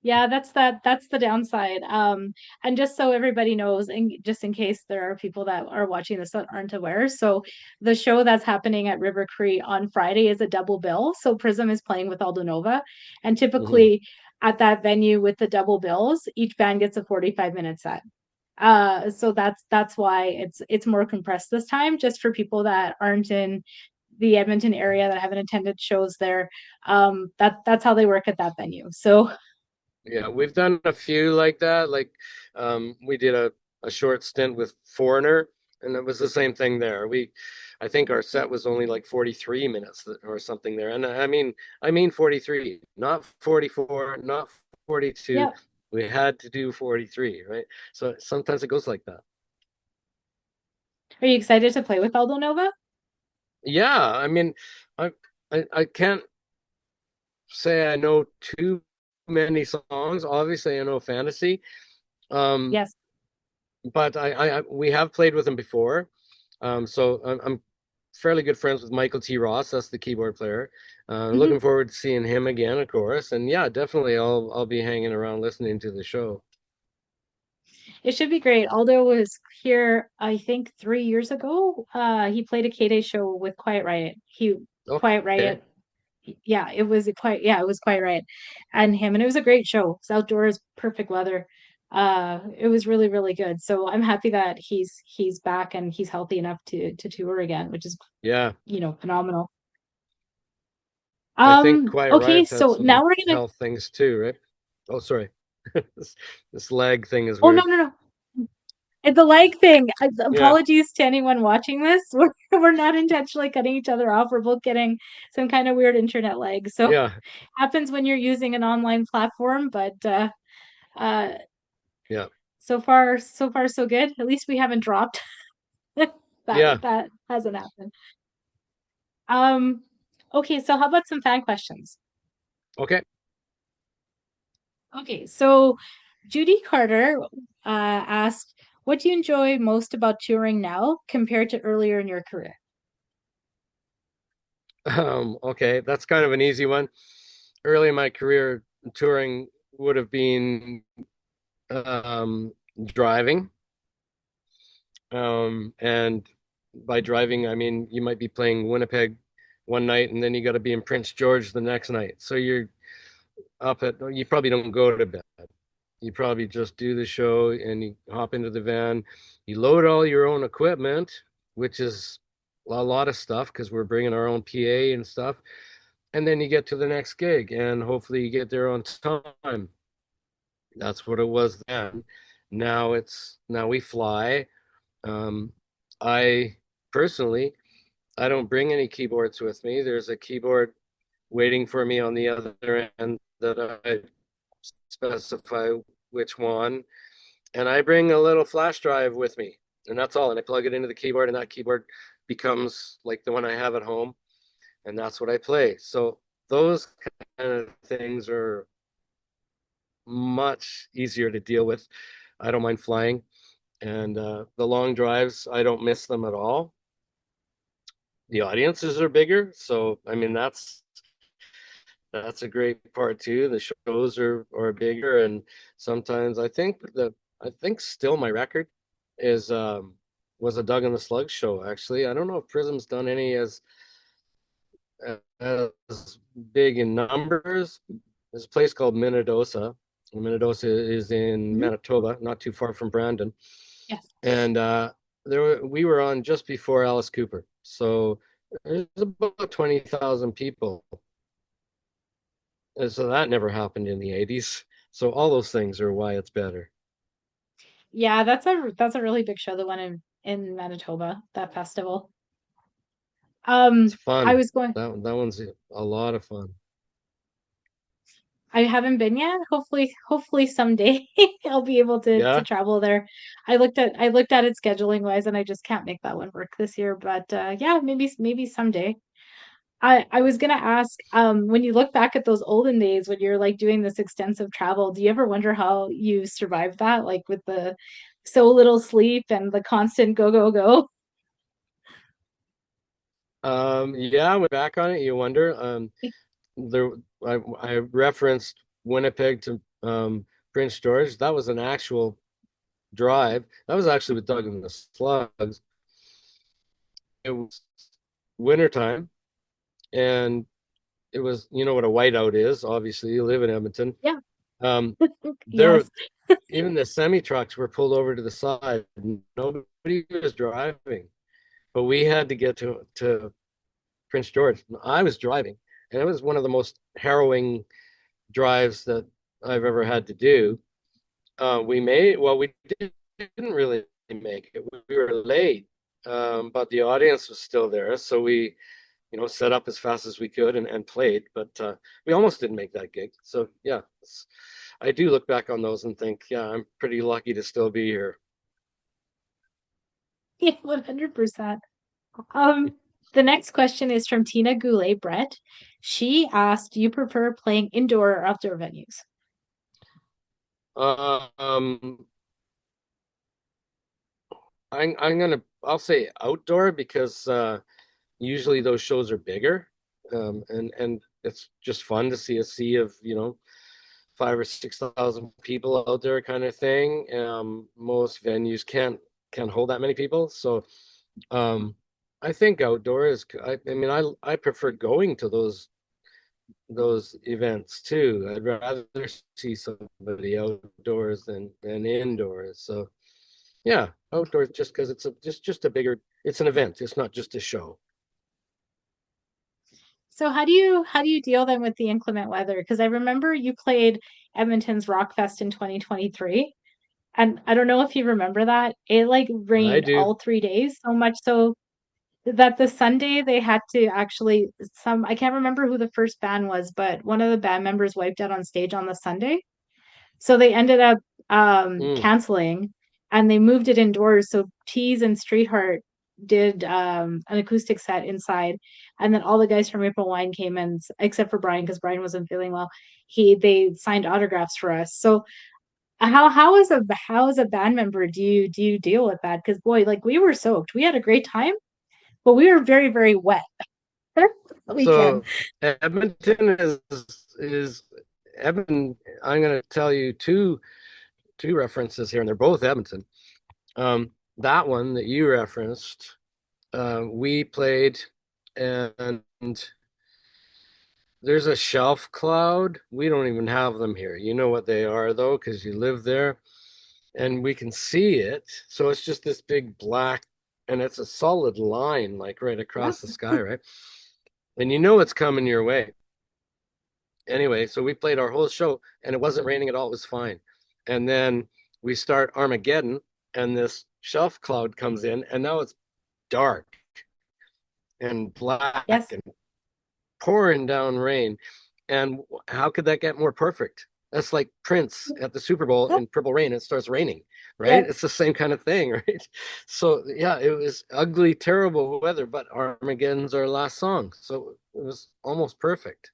yeah, that's the downside. And just so everybody knows, and just in case there are people that are watching this that aren't aware, so the show that's happening at River Cree on Friday is a double bill. So Prism is playing with Aldo Nova, and Hmm. typically at that venue with the double bills, each band gets a 45-minute set. So that's why it's more compressed this time, just for people that aren't in the Edmonton area that haven't attended shows there. That's how they work at that venue. So Yeah, we've done a few like that. Like we did a short stint with Foreigner, And it was the same thing there. I think our set was only like 43 minutes or something there. And I mean 43, not 44, not 42. Yep. We had to do 43, right? So sometimes it goes like that. Are you excited to play with Aldo Nova? Yeah, I mean, I I can't say I know too many songs. Obviously, I know Fantasy. Um, Yes. but we have played with him before. So I'm fairly good friends with Michael T. Ross. That's the keyboard player. Hmm. Looking forward to seeing him again, of course. And yeah, definitely I'll be hanging around listening to the show. It should be great. Aldo was here, I think, 3 years ago. He played a K-Day show with Quiet Riot. Quiet Okay. Riot. Yeah, it was quite. Yeah, it was Quiet Riot, and him, and it was a great show. It's outdoors, perfect weather. It was really, really good. So I'm happy that he's back and he's healthy enough to tour again, which is Yeah. phenomenal. I think Quiet Okay, Riot's had so some now we're gonna. health things too, right? Oh, sorry. This leg thing is Oh, no, weird. no, no. It's a leg thing. Yeah. Apologies to anyone watching this. We're not intentionally cutting each other off. We're both getting some kind of weird internet lag. So Yeah. happens when you're using an online platform, but uh Yeah. so far so good. At least we haven't dropped. Yeah. That hasn't happened. Um okay, so how about some fan questions? Okay. Okay, so Judy Carter asked, what do you enjoy most about touring now compared to earlier in your career? Okay, that's kind of an easy one. Early in my career, touring would have been driving. And by driving, I mean you might be playing Winnipeg one night and then you got to be in Prince George the next night. So you're you probably don't go to bed. You probably just do the show and you hop into the van. You load all your own equipment, which is a lot of stuff because we're bringing our own PA and stuff. And then you get to the next gig and hopefully you get there on time. That's what it was then. Now we fly. Um, I personally, I don't bring any keyboards with me. There's a keyboard waiting for me on the other end that I specify which one. And I bring a little flash drive with me, and that's all. And I plug it into the keyboard, and that keyboard becomes like the one I have at home, and that's what I play. So those kind of things are much easier to deal with. I don't mind flying, and the long drives, I don't miss them at all. The audiences are bigger, so I mean that's a great part too. The shows are bigger, and sometimes I think still my record is was a Doug and the Slug show. Actually, I don't know if Prism's done any as big in numbers. There's a place called Minnedosa. Minnedosa is in Mhm. Manitoba, not too far from Brandon, Yes. and we were on just before Alice Cooper, so there's about 20,000 people. And so that never happened in the 80s. So all those things are why it's better. Yeah, that's a really big show, the one in Manitoba, that festival. It's I fun. was going That one's a lot of fun. I haven't been yet. Hopefully someday I'll be able to Yeah. travel there. I looked at it scheduling wise and I just can't make that one work this year, but yeah, maybe someday. I was gonna ask, when you look back at those olden days when you're like doing this extensive travel, do you ever wonder how you survived that, like with the so little sleep and the constant go, go, go? Yeah, when back on it, you wonder. There I referenced Winnipeg to Prince George. That was an actual drive. That was actually with Doug and the Slugs. It was wintertime and it was, you know what a whiteout is. Obviously, you live in Edmonton. Yeah. Um, there Yes. even the semi trucks were pulled over to the side. Nobody was driving, but we had to get to Prince George. I was driving, and it was one of the most harrowing drives that I've ever had to do. We didn't really make it. We were late, but the audience was still there. So we, set up as fast as we could and played, but we almost didn't make that gig. So yeah, I do look back on those and think, yeah, I'm pretty lucky to still be here. Yeah, 100%. Um, the next question is from Tina Goulet Brett. She asked, do you prefer playing indoor or outdoor venues? Um, I'll say outdoor because usually those shows are bigger, and it's just fun to see a sea of 5 or 6 thousand people out there, kind of thing. Most venues can't hold that many people, so I think outdoor is. I mean, I prefer going to those events too. I'd rather see somebody outdoors than indoors. So yeah, outdoors just because it's just a bigger. It's an event. It's not just a show. So how do you deal then with the inclement weather? Because I remember you played Edmonton's Rockfest in 2023, and I don't know if you remember that. It like I rained do. all 3 days, so much so that the Sunday they had to actually some I can't remember who the first band was, but one of the band members wiped out on stage on the Sunday. So they ended up Mm. canceling and they moved it indoors. So Tease and Streetheart did an acoustic set inside, and then all the guys from April Wine came in, except for Brian because Brian wasn't feeling well. They signed autographs for us. So how as a band member do you deal with that? Because boy, like we were soaked. We had a great time, but we were very very wet the weekend. So Edmonton is Edmonton. I'm going to tell you two references here, and they're both Edmonton. That one that you referenced, we played, and there's a shelf cloud. We don't even have them here. You know what they are though, because you live there, and we can see it. So it's just this big black, and it's a solid line, like right Yeah. across the sky, right? And you know it's coming your way. Anyway, so we played our whole show, and it wasn't raining at all. It was fine. And then we start Armageddon, and this shelf cloud comes in, and now it's dark and black Yes. and pouring down rain. And how could that get more perfect? That's like Prince at the Super Bowl in Purple Rain. It starts raining, right? Yes. It's the same kind of thing, right? So yeah, it was ugly, terrible weather, but Armageddon's our last song, so it was almost perfect.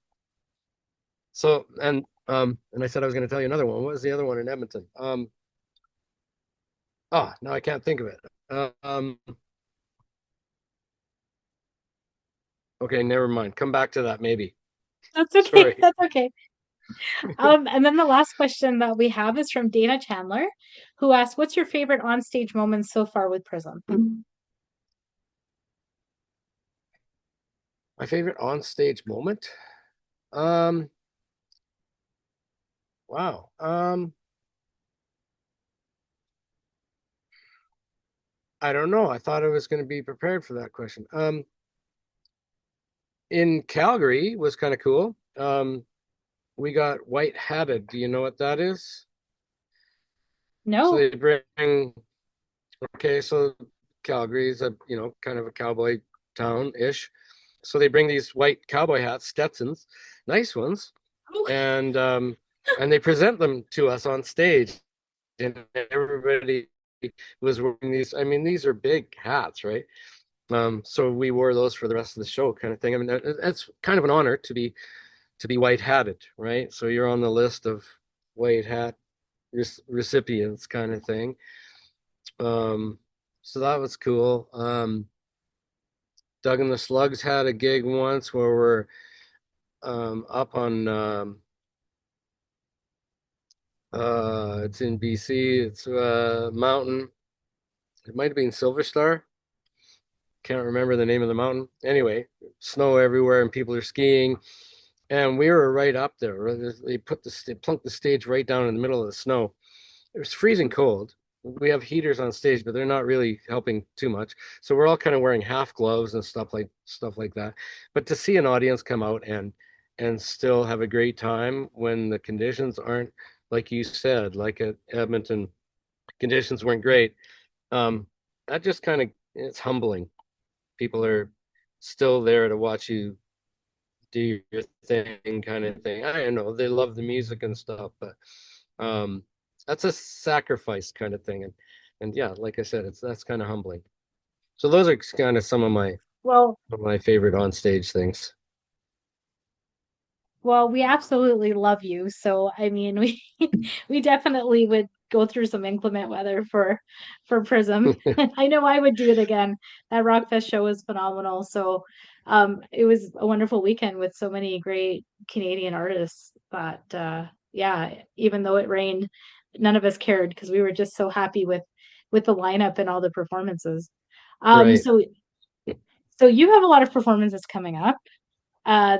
So and I said I was going to tell you another one. What was the other one in Edmonton? Oh, no, I can't think of it. Okay, never mind. Come back to that maybe. That's okay. Sorry. That's okay. And then the last question that we have is from Dana Chandler, who asked, "What's your favorite onstage moments so far with Prism?" My favorite on-stage moment? Um, wow. I don't know. I thought I was going to be prepared for that question. In Calgary was kind of cool. We got white hatted. Do you know what that is? So No. they bring, okay, so Calgary is a, kind of a cowboy town-ish. So they bring these white cowboy hats, Stetsons, nice ones, Oh, and and they present them to us on stage, and everybody was wearing these. I mean, these are big hats, right? So we wore those for the rest of the show, kind of thing. I mean, that's kind of an honor to be white hatted, right? So you're on the list of white hat recipients, kind of thing. Um, so that was cool. Doug and the Slugs had a gig once where we're up on it's in BC. It's mountain. It might have been Silver Star. Can't remember the name of the mountain. Anyway, snow everywhere and people are skiing. And we were right up there. They plunked the stage right down in the middle of the snow. It was freezing cold. We have heaters on stage, but they're not really helping too much. So we're all kind of wearing half gloves and stuff like that. But to see an audience come out and still have a great time when the conditions aren't like you said, like at Edmonton, conditions weren't great. Um, that just kind of it's humbling. People are still there to watch you do your thing, kind of thing. I don't know, they love the music and stuff, but um, that's a sacrifice kind of thing, and yeah, like I said, it's that's kind of humbling. So those are kind of Well, some of my favorite on stage things. Well, we absolutely love you. So, I mean, we we definitely would go through some inclement weather for Prism. I know I would do it again. That Rockfest show was phenomenal. So, it was a wonderful weekend with so many great Canadian artists. But yeah, even though it rained, none of us cared because we were just so happy with the lineup and all the performances. Um, Right. so so you have a lot of performances coming up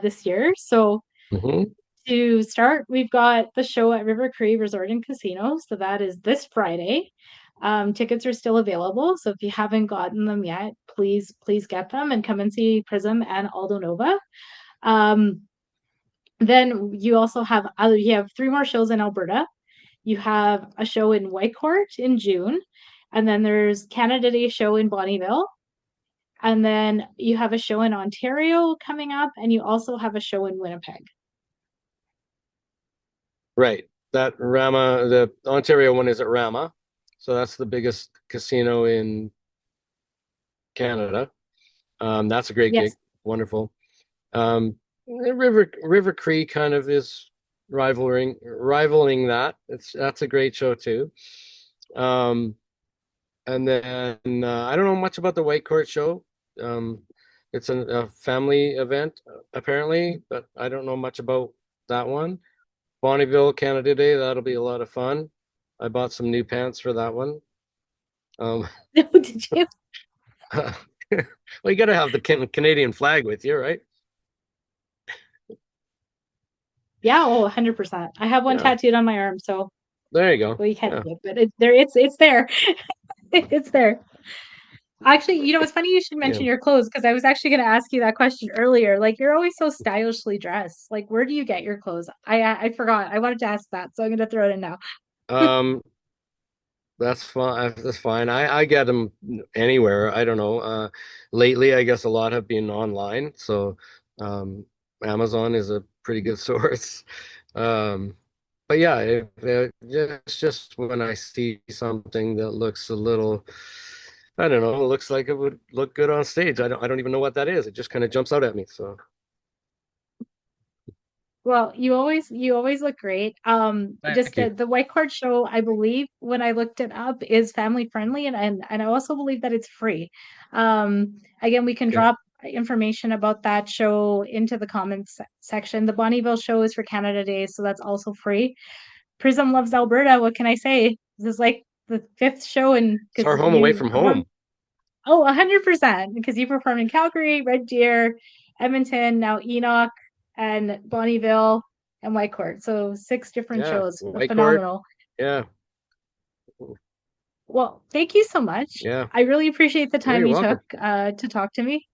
this year. So Hmm. to start, we've got the show at River Cree Resort and Casino. So that is this Friday. Tickets are still available. So if you haven't gotten them yet, please get them and come and see Prism and Aldo Nova. Um, then you also have you have three more shows in Alberta. You have a show in Whitecourt in June, and then there's Canada Day show in Bonnyville, and then you have a show in Ontario coming up, and you also have a show in Winnipeg. Right. That Rama, the Ontario one is at Rama. So that's the biggest casino in Canada. That's a great gig. Yes. Wonderful. River Cree kind of is rivaling that. That's a great show too. Um, and then I don't know much about the White Court show. Um, it's a family event apparently, but I don't know much about that one. Bonnyville Canada Day, that'll be a lot of fun. I bought some new pants for that one. Um, Did you? well, you got to have the Canadian flag with you, right? Yeah, oh, 100%. I have one Yeah, tattooed on my arm, so there you go. well, you can't Yeah, see it, but it's there. It's there. Actually, it's funny you should yeah. mention your clothes because I was actually going to ask you that question earlier. Like, you're always so stylishly dressed. Like, where do you get your clothes? I forgot. I wanted to ask that, so I'm going to throw it in now. Um, that's fine. That's fine. I get them anywhere. I don't know. Lately, I guess a lot have been online, so Amazon is a pretty good source. Um, but yeah, it's just when I see something that looks a little, I don't know, looks like it would look good on stage. I don't even know what that is. It just kind of jumps out at me. So Well, you always look great. Just thank you. the white card show, I believe when I looked it up, is family friendly, and I also believe that it's free. Again, we can Okay. drop information about that show into the comments section. The Bonnyville show is for Canada Day, so that's also free. Prism loves Alberta. What can I say? This is like the fifth show, and It's because our home away you from performed, home. oh, 100%, because you performed in Calgary, Red Deer, Edmonton, now Enoch, and Bonnyville and Whitecourt. So six different Yeah, shows. White Court. Phenomenal. Yeah, Well, thank you so much. yeah. I really appreciate the Yeah, time you're you took welcome. to talk to me.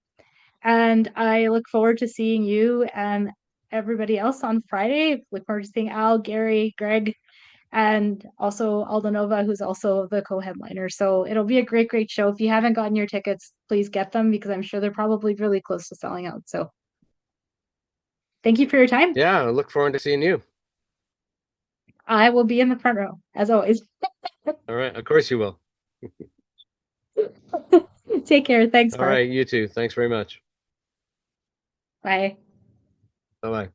And I look forward to seeing you and everybody else on Friday. Look forward to seeing Al, Gary, Greg, and also Aldanova, who's also the co-headliner. So it'll be a great show. If you haven't gotten your tickets, please get them because I'm sure they're probably really close to selling out. So thank you for your time. Yeah, I look forward to seeing you. I will be in the front row, as always. All right, of course you will. Take care. Thanks, All Mark. right, you too. Thanks very much. Bye. Bye bye.